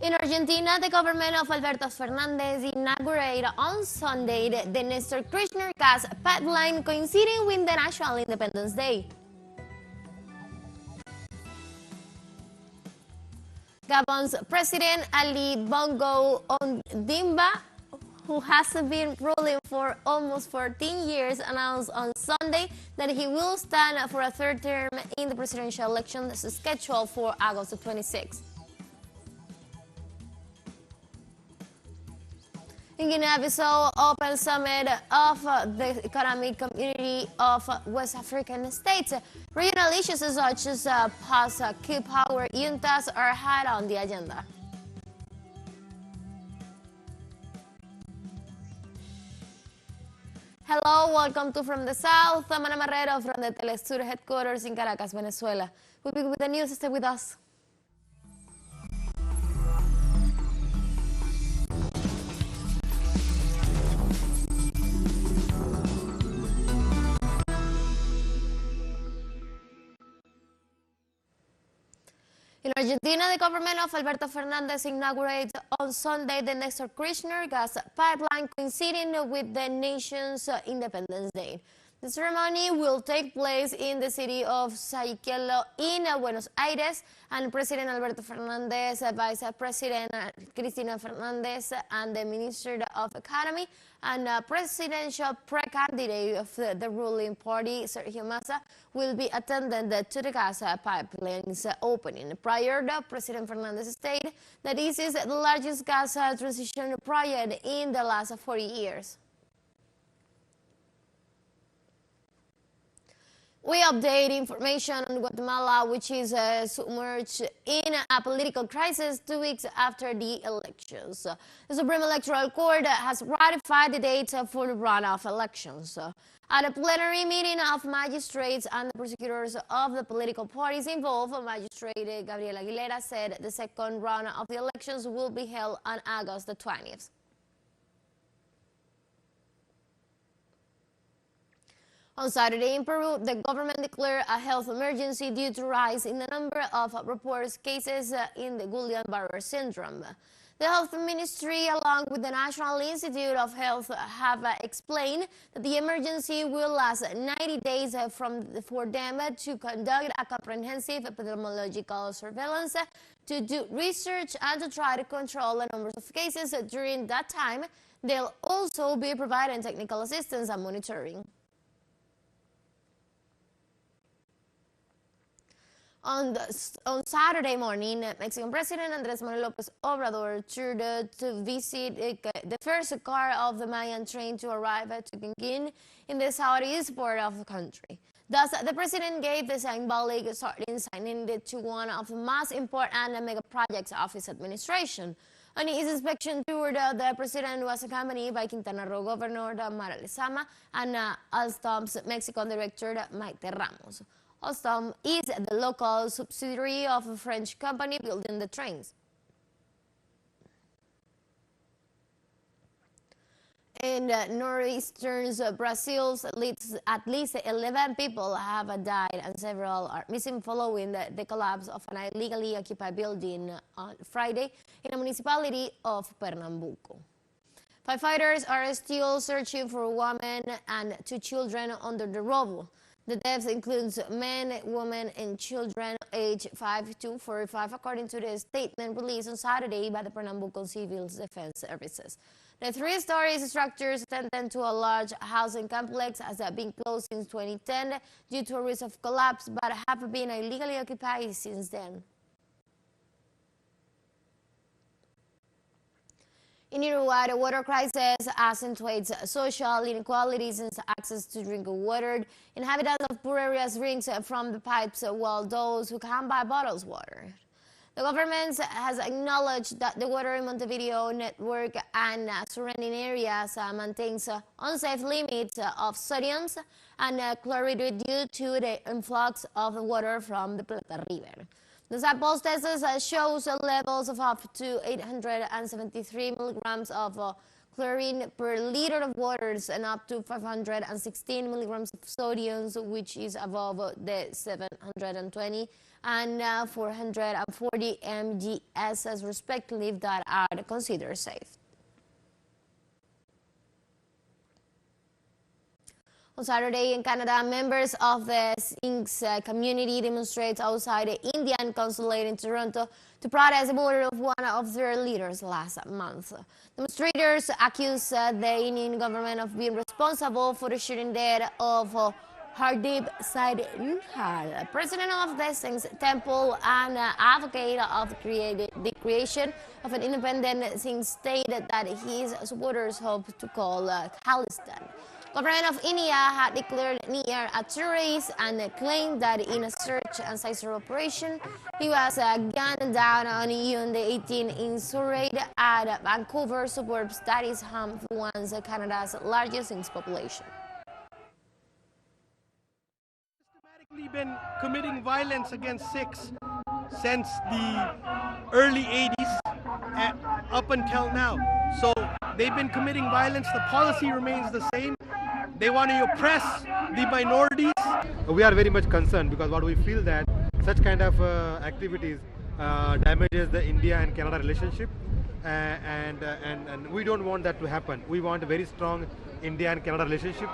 In Argentina, the government of Alberto Fernandez inaugurated on Sunday the Nestor Kirchner gas pipeline, coinciding with the National Independence Day. Gabon's President Ali Bongo Ondimba, who has been ruling for almost 14 years, announced on Sunday that he will stand for a third term in the presidential election scheduled for August 26. In Guinea Bissau, Open Summit of the Economic Community of West African States, regional issues such as post-coup power juntas are high on the agenda. Hello, welcome to From the South. I'm Ana Marrero from the teleSUR headquarters in Caracas, Venezuela. We'll be with the news. Stay with us. In Argentina, the government of Alberto Fernandez inaugurated on Sunday the Nestor Kirchner gas pipeline, coinciding with the nation's Independence Day. The ceremony will take place in the city of Saiquelo in Buenos Aires, and President Alberto Fernandez, Vice President Cristina Fernandez, and the Minister of Economy and presidential pre-candidate of the ruling party, Sergio Massa, will be attending to the gas pipeline's opening. Prior, President Fernandez stated that this is the largest gas transition project in the last 40 years. We update information on Guatemala, which is submerged in a political crisis 2 weeks after the elections. The Supreme Electoral Court has ratified the date for the runoff elections. At a plenary meeting of magistrates and the prosecutors of the political parties involved, Magistrate Gabriel Aguilera said the second round of the elections will be held on August the 20th. On Saturday in Peru, the government declared a health emergency due to a rise in the number of reported cases in the Guillain-Barré syndrome. The Health Ministry, along with the National Institute of Health, have explained that the emergency will last 90 days for them to conduct a comprehensive epidemiological surveillance, to do research, and to try to control the numbers of cases. During that time, they'll also be providing technical assistance and monitoring. On Saturday morning, Mexican President Andrés Manuel López Obrador toured to visit the first car of the Mayan train to arrive at Tucumán in the southeast part of the country. Thus, the president gave the symbolic starting signing to one of the most important mega projects of his administration. On his inspection tour, the president was accompanied by Quintana Roo Governor Mara Lezama and Alstom's Mexican director Maite Ramos. Alstom is the local subsidiary of a French company building the trains. In northeastern Brazil, at least 11 people have died and several are missing following the collapse of an illegally occupied building on Friday in the municipality of Pernambuco. Firefighters are still searching for a woman and 2 children under the rubble. The deaths include men, women, and children aged 5 to 45, according to the statement released on Saturday by the Pernambuco Civil Defense Services. The 3-story structures attendant to a large housing complex has been closed since 2010 due to a risk of collapse, but have been illegally occupied since then. In Uruguay, the water crisis accentuates social inequalities in access to drinking water. Inhabitants of poor areas drink from the pipes, while those who can buy bottles water. The government has acknowledged that the water in Montevideo network and surrounding areas maintains unsafe limits of sodium and chloride due to the influx of water from the Plata River. The sample tests shows levels of up to 873 milligrams of chlorine per liter of waters and up to 516 milligrams of sodium, which is above the 720 and 440 mgs respectively, that are considered safe. On Saturday in Canada, members of the Sinks community demonstrated outside the Indian consulate in Toronto to protest the murder of one of their leaders last month. Demonstrators accused the Indian government of being responsible for the shooting death of Hardeep Singh Nihal, president of the Sinks temple and advocate of the creation of an independent Sikh state that his supporters hope to call Khalistan. Government of India had declared Nihal a terrorist and claimed that in a search and seizure operation, he was gunned down on June the 18th in Surrey at Vancouver suburbs, that is home to once Canada's largest Sikh population. Systematically been committing violence against Sikhs since the early 80s up until now. So they've been committing violence. The policy remains the same. They want to oppress the minorities. We are very much concerned because what we feel that such kind of activities damages the India and Canada relationship, and we don't want that to happen. We want a very strong India and Canada relationship.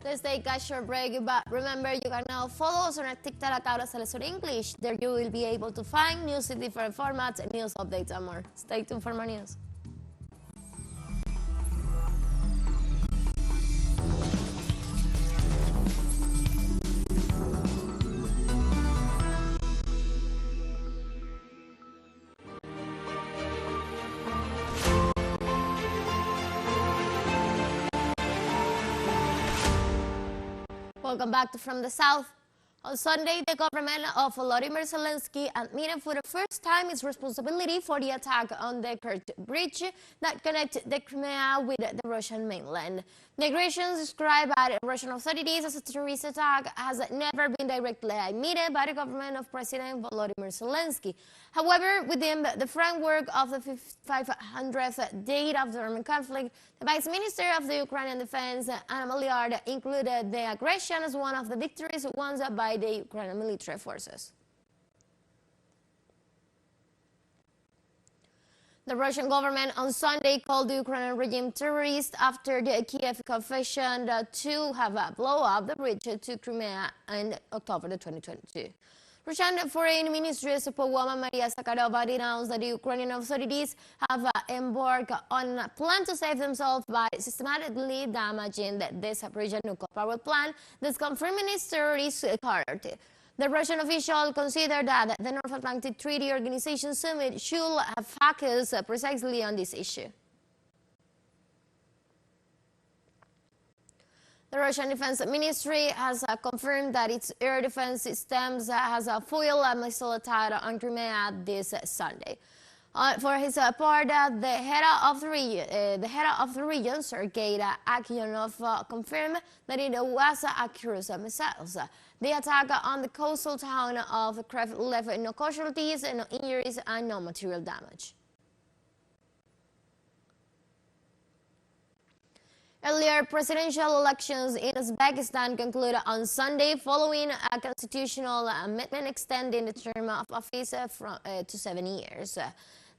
Let's take a short break, but remember, you can now follow us on our TikTok account as teleSUR English. There you will be able to find news in different formats, news updates, and more. Stay tuned for more news. Welcome back to From the South. On Sunday, the government of Volodymyr Zelensky admitted for the first time its responsibility for the attack on the Kerch Bridge that connects the Crimea with the Russian mainland. The aggression described by Russian authorities as a terrorist attack has never been directly admitted by the government of President Volodymyr Zelensky. However, within the framework of the 500th day of the armed conflict, the Vice Minister of the Ukrainian Defense, Anna Maliard, included the aggression as one of the victories won by the Ukrainian military forces. The Russian government on Sunday called the Ukrainian regime terrorist after the Kiev confession to have blown up the bridge to Crimea in October 2022. Russian Foreign Ministry spokeswoman Maria Zakharova denounced that the Ukrainian authorities have embarked on a plan to save themselves by systematically damaging the Zaporizhzhia nuclear power plant, thus confirming its terrorist character. The Russian official considered that the North Atlantic Treaty Organization Summit should have focused precisely on this issue. The Russian Defense Ministry has confirmed that its air defense systems has a foiled a missile attack on Crimea this Sunday. For his part, the head of the region, Sergei Aksionov, confirmed that it was a cruise of missiles. The attack on the coastal town of Kiev left no casualties, no injuries, and no material damage. Earlier presidential elections in Uzbekistan concluded on Sunday following a constitutional amendment extending the term of office to 7 years.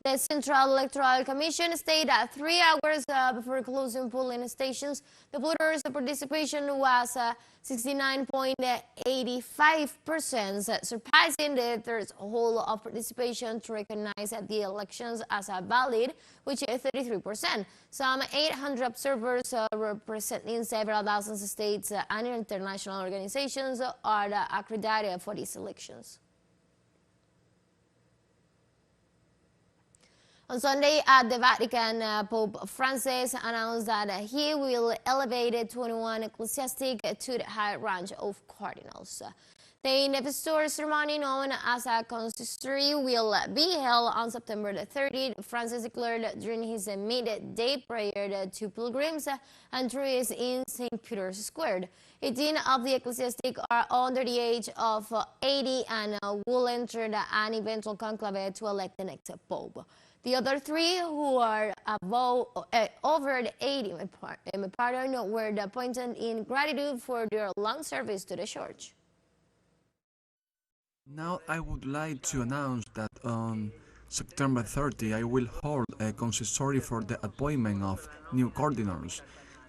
The Central Electoral Commission stated that 3 hours before closing polling stations, the voters' participation was 69.85%, surpassing the threshold of participation to recognize the elections as valid, which is 33%. Some 800 observers representing several dozen states and international organizations are accredited for these elections. On Sunday at the Vatican, Pope Francis announced that he will elevate 21 ecclesiastics to the high rank of cardinals. The investiture ceremony, known as a consistory, will be held on September 30th. Francis declared during his midday prayer to pilgrims and tourists in St. Peter's Square. 18 of the ecclesiastics are under the age of 80 and will enter an eventual conclave to elect the next pope. The other three, who are over the 80, were appointed in gratitude for their long service to the church. Now I would like to announce that on September 30 I will hold a consistory for the appointment of new cardinals.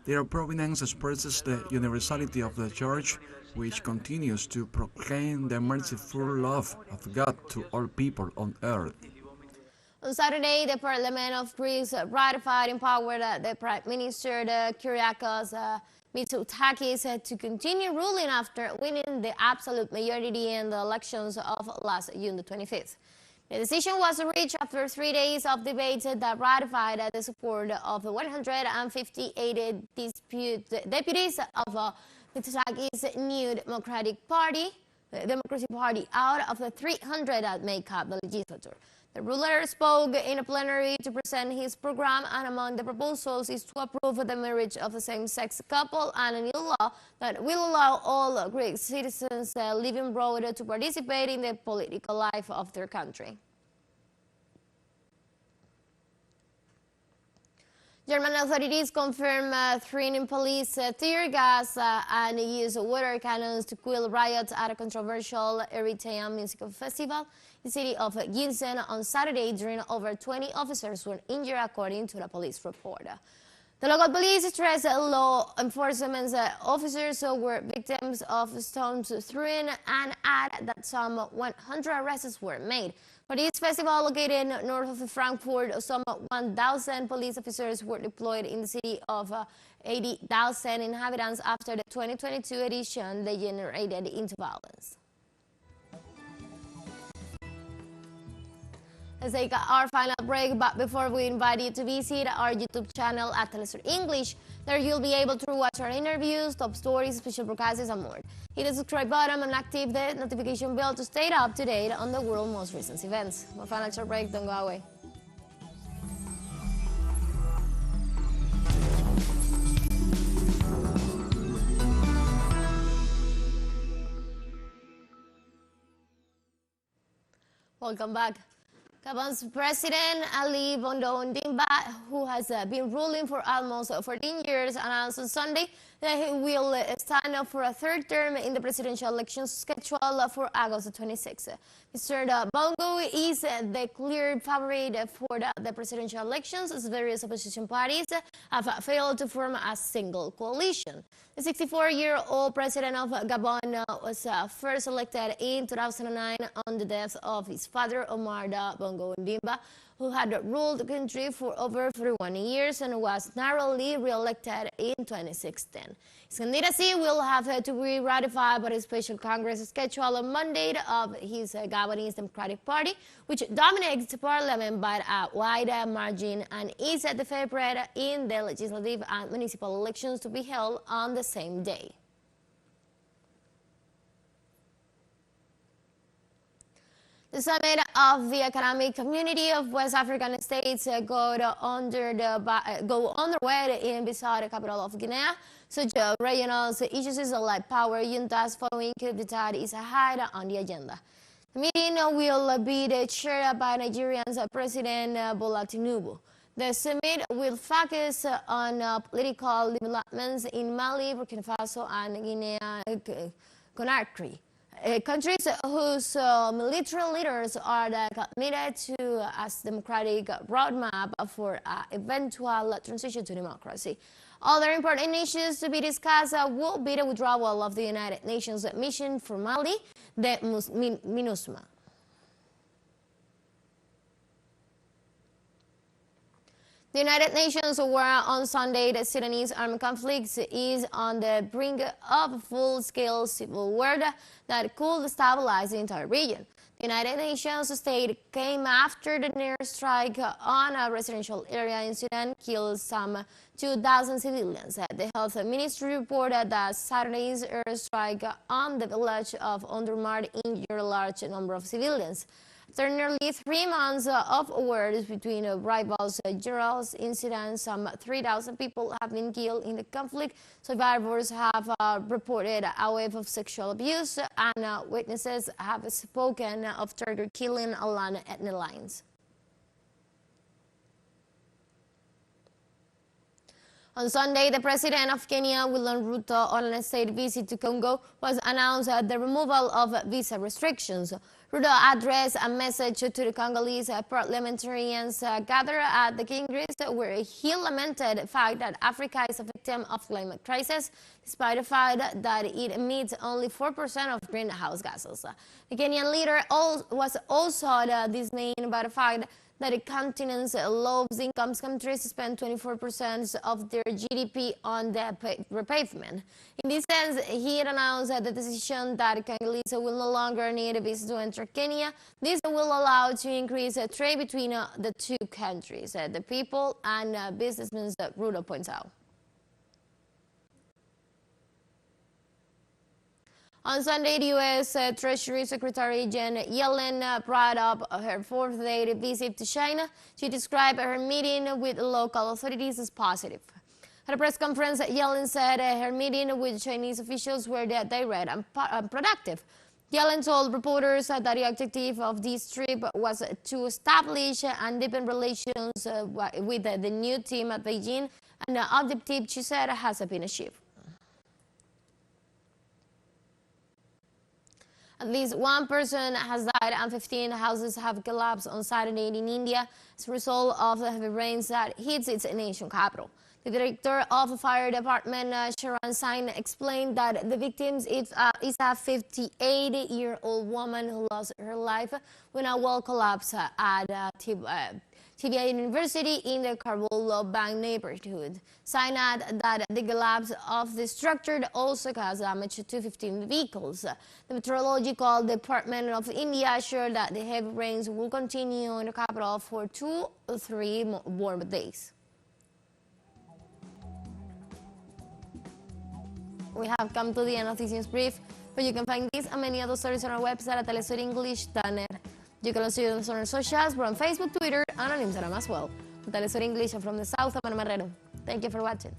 Their provenance expresses the universality of the Church, which continues to proclaim the merciful love of God to all people on earth. On Saturday, the Parliament of Greece ratified and empowered the Prime Minister Kyriakos Mitsotakis to continue ruling after winning the absolute majority in the elections of last June the 25th. The decision was reached after 3 days of debate that ratified the support of 158 deputies of Mitsotakis' new Democratic Party out of the 300 that make up the legislature. The ruler spoke in a plenary to present his program, and among the proposals is to approve the marriage of a same-sex couple and a new law that will allow all Greek citizens living abroad to participate in the political life of their country. German authorities confirm threatening police tear gas and use water cannons to quell riots at a controversial Eritrean musical festival in the city of Giessen on Saturday, during over 20 officers were injured, according to the police report. The local police stressed law enforcement officers were victims of stones thrown and add that some 100 arrests were made. For this festival located north of Frankfurt, some 1,000 police officers were deployed in the city of 80,000 inhabitants after the 2022 edition degenerated into violence. Let's take our final break, but before we invite you to visit our YouTube channel at teleSUR English. There you'll be able to watch our interviews, top stories, special broadcasts, and more. Hit the subscribe button and activate the notification bell to stay up to date on the world's most recent events. More final short break, don't go away. Welcome back. Gabon's President Ali Bongo Ondimba, who has been ruling for almost 14 years, announced on Sunday that he will stand up for a third term in the presidential elections scheduled for August 26. Mr. Bongo is the clear favorite for the presidential elections, as various opposition parties have failed to form a single coalition. The 64-year-old president of Gabon was first elected in 2009 on the death of his father, Omar Bongo Ondimba, who had ruled the country for over 41 years and was narrowly re-elected in 2016. His candidacy will have to be ratified by a special Congress scheduled on Monday of his Gabonese Democratic Party, which dominates the parliament by a wide margin and is the favorite in the legislative and municipal elections to be held on the same day. The summit of the Economic Community of West African States go underway in Bissau, the capital of Guinea. Such regional issues like power juntas following coup d'etat is high on the agenda. The meeting will be chaired by Nigeria's President Bola Tinubu. The summit will focus on political developments in Mali, Burkina Faso, and Guinea-Conakry. Countries whose military leaders are committed to a democratic roadmap for eventual transition to democracy. Other important issues to be discussed will be the withdrawal of the United Nations mission for Mali, the MINUSMA. The United Nations warned on Sunday that Sudanese armed conflict is on the brink of full-scale civil war that could destabilize the entire region. The United Nations state came after the near strike on a residential area in Sudan killed some 2,000 civilians. The health ministry reported that Saturday's airstrike on the village of Ondurmar injured a large number of civilians. After nearly 3 months of wars between rivals generals in Sudan, some 3,000 people have been killed in the conflict. Survivors have reported a wave of sexual abuse, and witnesses have spoken of target killing along ethnic lines. On Sunday, the president of Kenya, William Ruto, on a state visit to Congo, was announced the removal of visa restrictions. Ruto addressed a message to the Congolese parliamentarians gathered at the Congress, where he lamented the fact that Africa is a victim of climate crisis, despite the fact that it emits only 4% of greenhouse gases. The Kenyan leader was also dismayed by the fact that the continent's lowest income countries spend 24% of their GDP on the repavement. In this sense, he announced the decision that Congolese will no longer need a visa to enter Kenya. This will allow to increase trade between the two countries, the people and businessmen, Ruto points out. On Sunday, the U.S. Treasury Secretary Janet Yellen brought up her fourth-day visit to China. She described her meeting with local authorities as positive. At a press conference, Yellen said her meeting with Chinese officials were direct and productive. Yellen told reporters that the objective of this trip was to establish and deepen relations with the new team at Beijing, and the objective, she said, has been achieved. At least one person has died and 15 houses have collapsed on Saturday in India as a result of the heavy rains that hit its nation capital. The director of the fire department, Sharon Sain, explained that the victim is a 58-year-old woman who lost her life when a wall collapsed at TBI University in the Carbollo Bank neighborhood. Sain added that the collapse of the structure also caused damage to 15 vehicles. The Meteorological Department of India assured that the heavy rains will continue in the capital for 2 or 3 more days. We have come to the end of this news brief, but you can find this and many other stories on our website at telesurenglish.net. You can also use us on our socials. We're on Facebook, Twitter, and on Instagram as well. TeleSUR English from the south of Marrero. Thank you for watching.